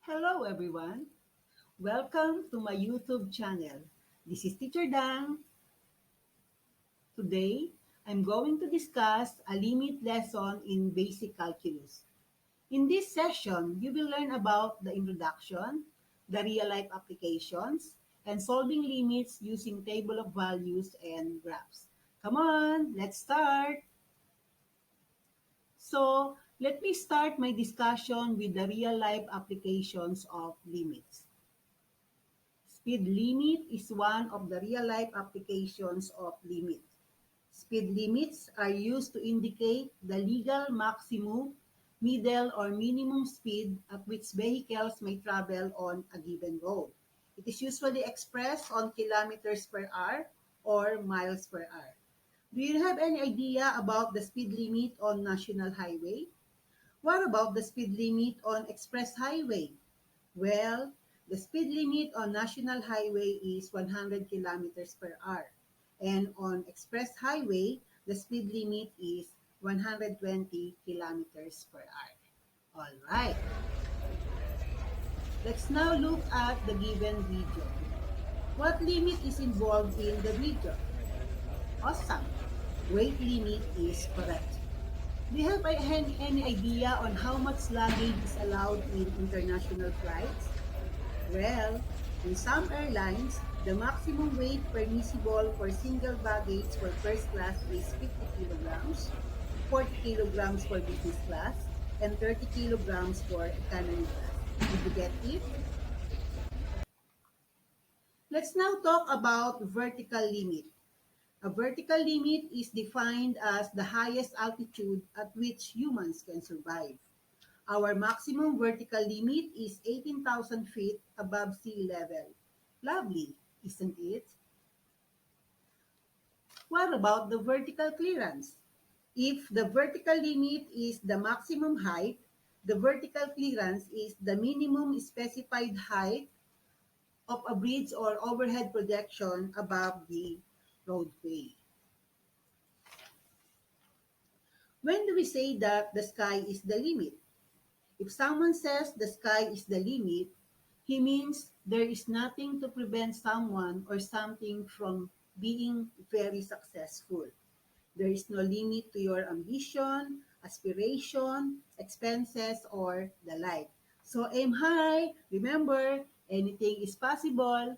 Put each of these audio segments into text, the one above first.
Hello everyone. Welcome to my YouTube channel. This is Teacher Dang. Today, I'm going to discuss a limit lesson in basic calculus. In this session, you will learn about the introduction, the real-life applications, and solving limits using table of values and graphs. Come on, let's start. So, let me start my discussion with the real-life applications of limits. Speed limit is one of the real-life applications of limit. Speed limits are used to indicate the legal maximum, middle, or minimum speed at which vehicles may travel on a given road. It is usually expressed on kilometers per hour or miles per hour. Do you have any idea about the speed limit on national highway? What about the speed limit on express highway? Well, the speed limit on national highway is 100 kilometers per hour. And on express highway, the speed limit is 120 kilometers per hour. All right. Let's now look at the given video. What limit is involved in the video? Awesome. Weight limit is correct. Do you have any idea on how much luggage is allowed in international flights? Well, in some airlines, the maximum weight permissible for single baggage for first class is 50 kilograms, 40 kilograms for business class, and 30 kilograms for economy class. Did you get it? Let's now talk about vertical limit. A vertical limit is defined as the highest altitude at which humans can survive. Our maximum vertical limit is 18,000 feet above sea level. Lovely, isn't it? What about the vertical clearance? If the vertical limit is the maximum height, the vertical clearance is the minimum specified height of a bridge or overhead projection above the roadway. When do we say that the sky is the limit? If someone says the sky is the limit, he means there is nothing to prevent someone or something from being very successful. There is no limit to your ambition, aspiration, expenses, or the like. So aim high. Remember, anything is possible.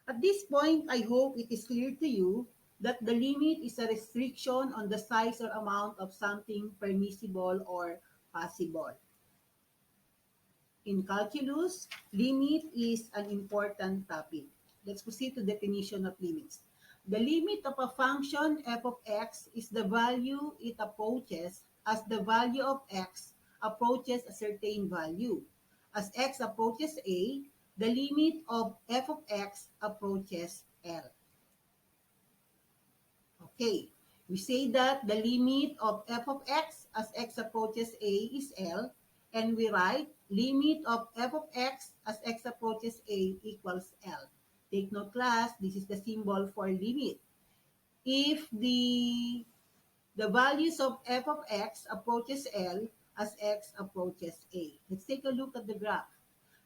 At this point, I hope it is clear to you that the limit is a restriction on the size or amount of something permissible or possible. In calculus, limit is an important topic. Let's proceed to definition of limits. The limit of a function f of x is the value it approaches as the value of x approaches a certain value. As x approaches a, the limit of f of x approaches L. Okay, we say that the limit of f of x as x approaches a is L, and we write limit of f of x as x approaches a equals L. Take note class, this is the symbol for limit. If the values of f of x approaches L as x approaches a. Let's take a look at the graph.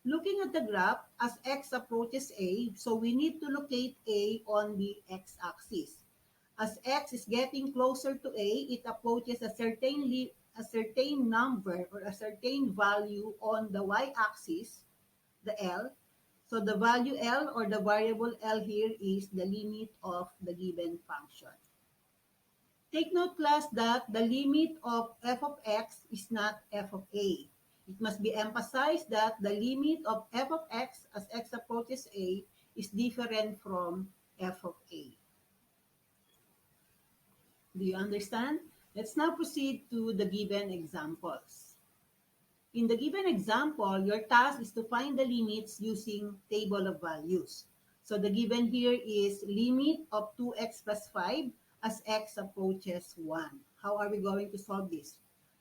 Looking at the graph, as x approaches a, so we need to locate a on the x-axis. As x is getting closer to a, it approaches a certain number or a certain value on the y-axis, the L. So the value L or the variable L here is the limit of the given function. Take note class that the limit of f of x is not f of a. It must be emphasized that the limit of f of x as x approaches a is different from f of a. Do you understand? Let's now proceed to the given examples. In the given example, your task is to find the limits using table of values. So the given here is limit of 2x plus 5 as x approaches 1. How are we going to solve this?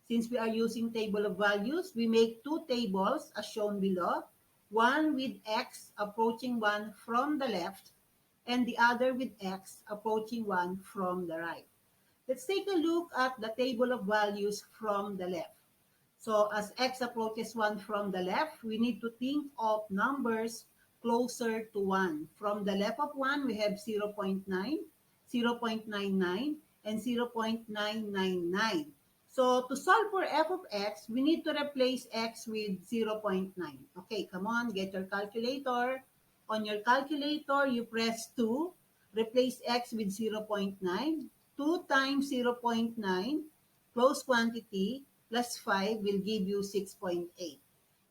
Since we are using table of values, we make two tables as shown below. One with x approaching 1 from the left and the other with x approaching 1 from the right. Let's take a look at the table of values from the left. So as x approaches 1 from the left, we need to think of numbers closer to 1. From the left of 1, we have 0.9, 0.99, and 0.999. So to solve for f of x, we need to replace x with 0.9. Okay, come on, get your calculator. On your calculator, you press 2, replace x with 0.9. 2 times 0.9, close quantity, plus 5 will give you 6.8.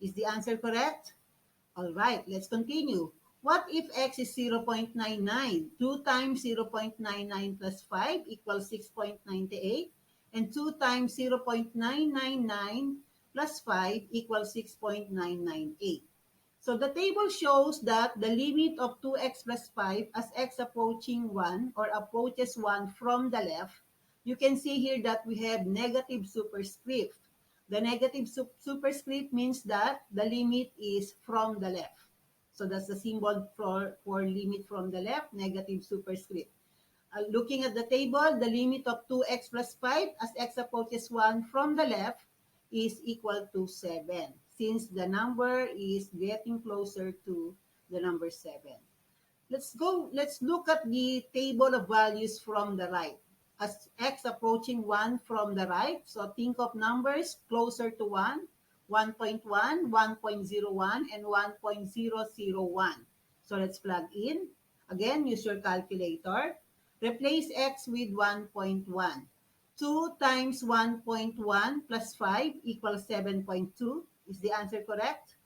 Is the answer correct? All right, let's continue. What if x is 0.99? 2 times 0.99 plus 5 equals 6.98. And 2 times 0.999 plus 5 equals 6.998. So the table shows that the limit of 2x plus 5 as x approaching 1 or approaches 1 from the left, you can see here that we have negative superscript. The negative superscript means that the limit is from the left. So that's the symbol for limit from the left, negative superscript. Looking at the table, the limit of 2x plus 5 as x approaches 1 from the left is equal to 7, since the number is getting closer to the number 7. Let's look at the table of values from the right. As x approaching 1 from the right, so think of numbers closer to 1, 1.1, 1.01, and 1.001. So let's plug in. Again, use your calculator. Replace x with 1.1. 2 times 1.1 plus 5 equals 7.2. Is the answer correct?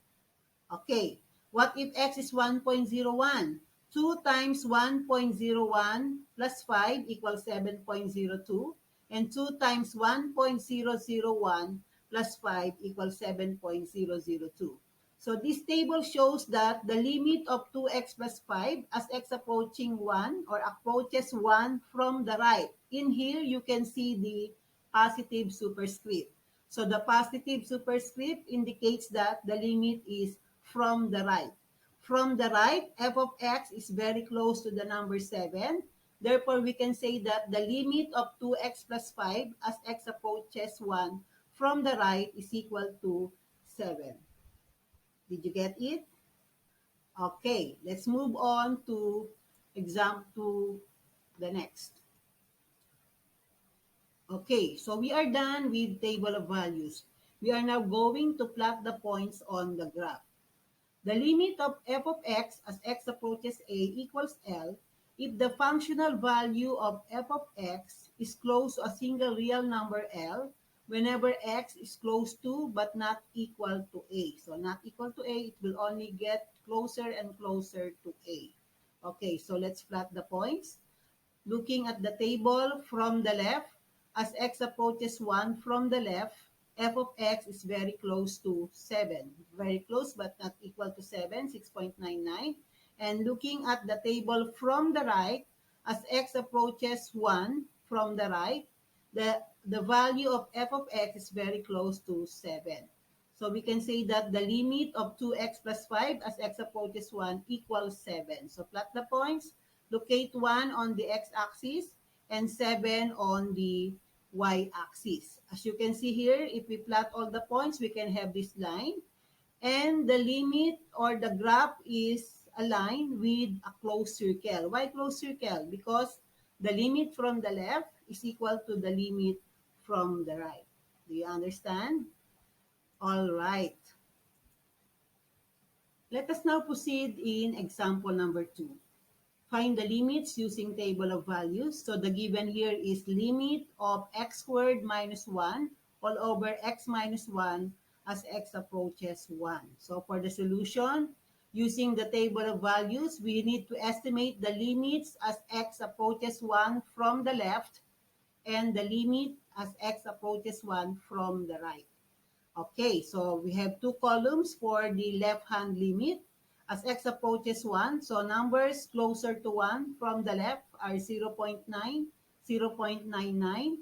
Okay. What if x is 1.01? 2 times 1.01 plus 5 equals 7.02. And 2 times 1.001 plus 5 equals 7.002. So this table shows that the limit of 2x plus 5 as x approaching 1 or approaches 1 from the right. In here, you can see the positive superscript. So the positive superscript indicates that the limit is from the right. From the right, f of x is very close to the number 7. Therefore, we can say that the limit of 2x plus 5 as x approaches 1 from the right is equal to 7. Did you get it? Okay, let's move on to the next. Okay, so we are done with table of values. We are now going to plot the points on the graph. The limit of f of x as x approaches a equals L if the functional value of f of x is close to a single real number L whenever x is close to but not equal to a. So not equal to a, it will only get closer and closer to a. Okay, so let's plot the points. Looking at the table from the left, as x approaches 1 from the left, f of x is very close to 7. Very close but not equal to 7, 6.99. And looking at the table from the right, as x approaches 1 from the right, the value of f of x is very close to 7. So we can say that the limit of 2x plus 5 as x approaches 1 equals 7. So plot the points. Locate 1 on the x-axis and 7 on the y-axis. As you can see here, if we plot all the points, we can have this line. And the limit or the graph is aligned with a closed circle. Why closed circle? Because the limit from the left is equal to the limit from the right. Do you understand? All right. Let us now proceed in example number 2. Find the limits using table of values. So the given here is limit of x squared minus 1 all over x minus 1 as x approaches 1. So for the solution, using the table of values, we need to estimate the limits as x approaches 1 from the left and the limit as x approaches 1 from the right. Okay, so we have two columns for the left-hand limit. As x approaches 1, so numbers closer to 1 from the left are 0.9, 0.99,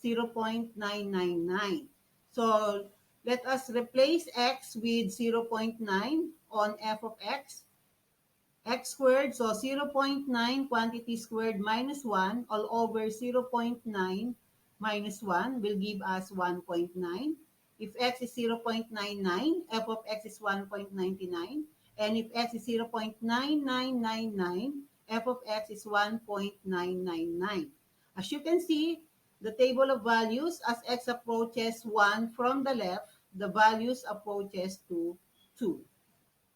0.999. So let us replace x with 0.9 on f of x. X squared, so 0.9 quantity squared minus 1 all over 0.9 minus 1 will give us 1.9. If x is 0.99, f of x is 1.99. And if x is 0.9999, f of x is 1.999. As you can see, the table of values, as x approaches 1 from the left, the values approaches to 2.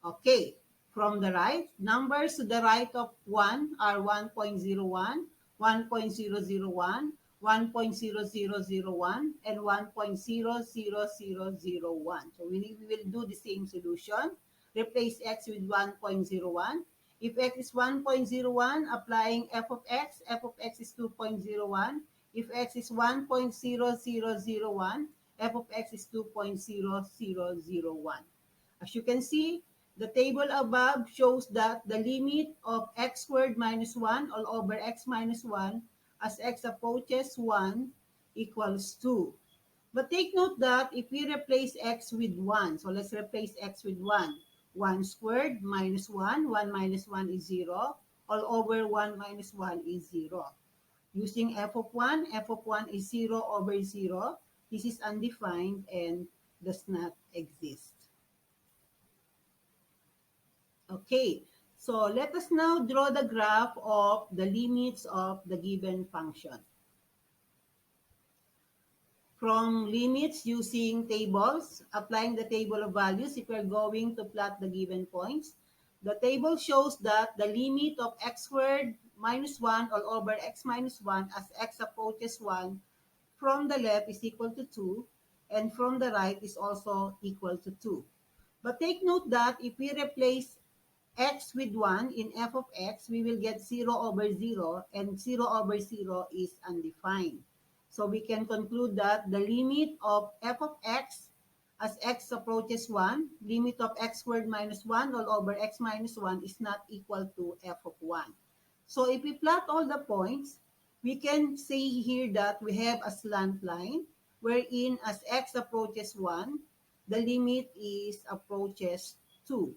Okay. From the right, numbers to the right of 1 are 1.01, 1.001, 1.0001, and 1.00001. So we will do the same solution. Replace x with 1.01. If x is 1.01, applying f of x is 2.01. If x is 1.0001, f of x is 2.0001. As you can see, the table above shows that the limit of x squared minus 1 all over x minus 1 as x approaches 1 equals 2. But take note that if we replace x with 1, so let's replace x with 1. 1 squared minus 1, 1 minus 1 is 0. All over 1 minus 1 is 0. Using f of 1 is 0 over 0. This is undefined and does not exist. Okay, so let us now draw the graph of the limits of the given function. From limits using tables, applying the table of values, if we're going to plot the given points, the table shows that the limit of x squared minus 1 all over x minus 1 as x approaches 1 from the left is equal to 2, and from the right is also equal to 2. But take note that if we replace x with 1 in f of x, we will get 0 over 0, and 0 over 0 is undefined. So we can conclude that the limit of f of x as x approaches 1, limit of x squared minus 1 all over x minus 1 is not equal to f of 1. So if we plot all the points, we can say here that we have a slant line wherein as x approaches 1, the limit is approaches 2.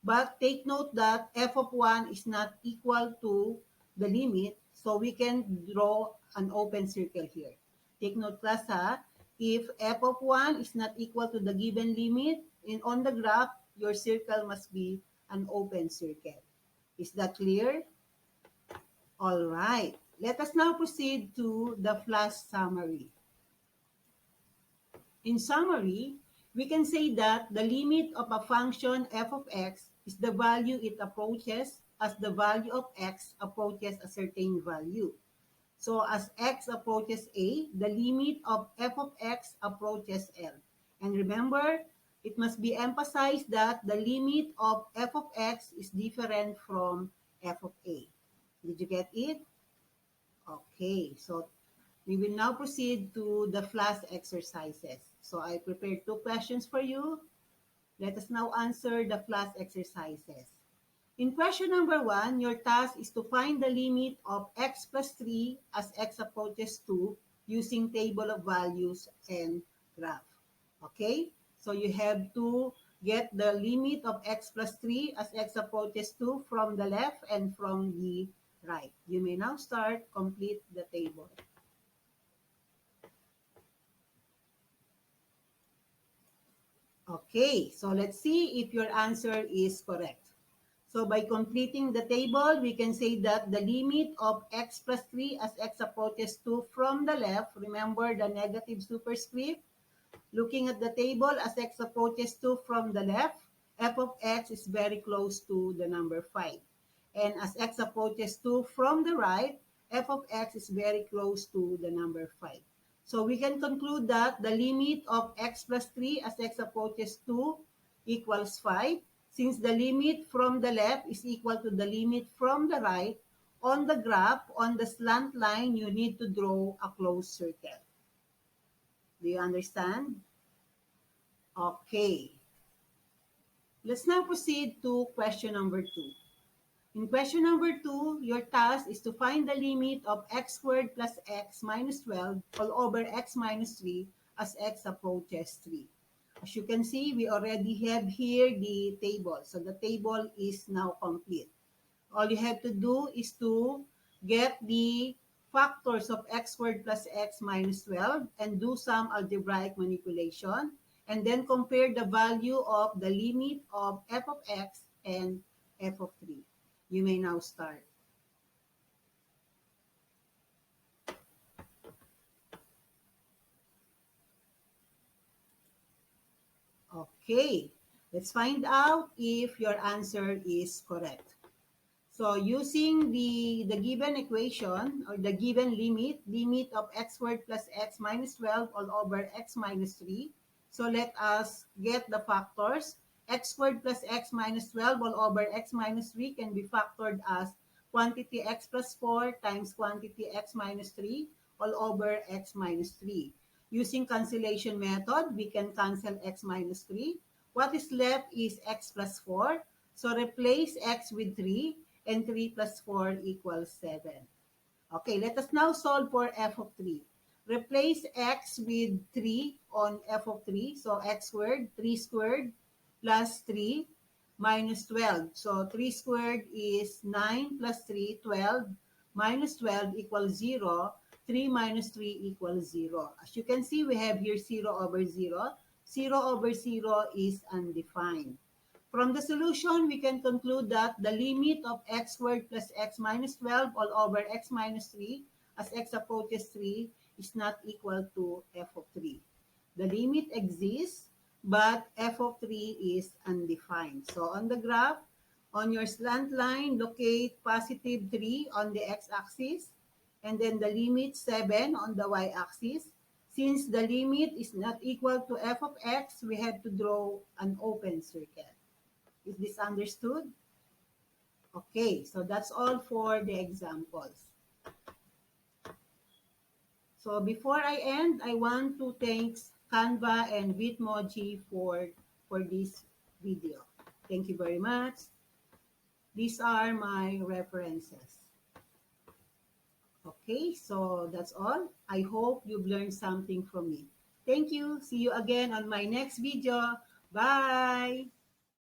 But take note that f of 1 is not equal to the limit, so we can draw an open circle here. Take note, class, ha? If f of 1 is not equal to the given limit, on the graph, your circle must be an open circle. Is that clear? All right. Let us now proceed to the flash summary. In summary, we can say that the limit of a function f of x is the value it approaches as the value of x approaches a certain value. So as x approaches a, the limit of f of x approaches L. And remember, it must be emphasized that the limit of f of x is different from f of a. Did you get it? Okay, so we will now proceed to the flash exercises. So I prepared 2 questions for you. Let us now answer the flash exercises. In question number 1, your task is to find the limit of x plus 3 as x approaches 2 using table of values and graph. Okay? So you have to get the limit of x plus 3 as x approaches 2 from the left and from the right. You may now start, complete the table. Okay, so let's see if your answer is correct. So by completing the table, we can say that the limit of x plus 3 as x approaches 2 from the left, remember the negative superscript, looking at the table as x approaches 2 from the left, f of x is very close to the number 5. And as x approaches 2 from the right, f of x is very close to the number 5. So we can conclude that the limit of x plus 3 as x approaches 2 equals 5. Since the limit from the left is equal to the limit from the right, on the graph, on the slant line, you need to draw a closed circle. Do you understand? Okay. Let's now proceed to question number 2. In question number 2, your task is to find the limit of x squared plus x minus 12 all over x minus 3 as x approaches 3. As you can see, we already have here the table. So the table is now complete. All you have to do is to get the factors of x squared plus x minus 12 and do some algebraic manipulation. and then compare the value of the limit of f of x and f of 3. You may now start. Okay, let's find out if your answer is correct. So using the given equation or the given limit of x squared plus x minus 12 all over x minus 3. So let us get the factors. X squared plus x minus 12 all over x minus 3 can be factored as quantity x plus 4 times quantity x minus 3 all over x minus 3. Using cancellation method, we can cancel x minus 3. What is left is x plus 4. So replace x with 3 and 3 plus 4 equals 7. Okay, let us now solve for f of 3. Replace x with 3 on f of 3. So x squared, 3 squared plus 3 minus 12. So 3 squared is 9 plus 3, 12 minus 12 equals 0. 3 minus 3 equals 0. As you can see, we have here 0 over 0. 0 over 0 is undefined. From the solution, we can conclude that the limit of x squared plus x minus 12 all over x minus 3 as x approaches 3 is not equal to f of 3. The limit exists, but f of 3 is undefined. So on the graph, on your slant line, locate positive 3 on the x-axis, and then the limit 7 on the y-axis. Since the limit is not equal to f of x, we have to draw an open circle. Is this understood? Okay, so that's all for the examples. So before I end, I want to thank Canva and Bitmoji for this video. Thank you very much. These are my references. Okay, so that's all. I hope you've learned something from me. Thank you. See you again on my next video. Bye.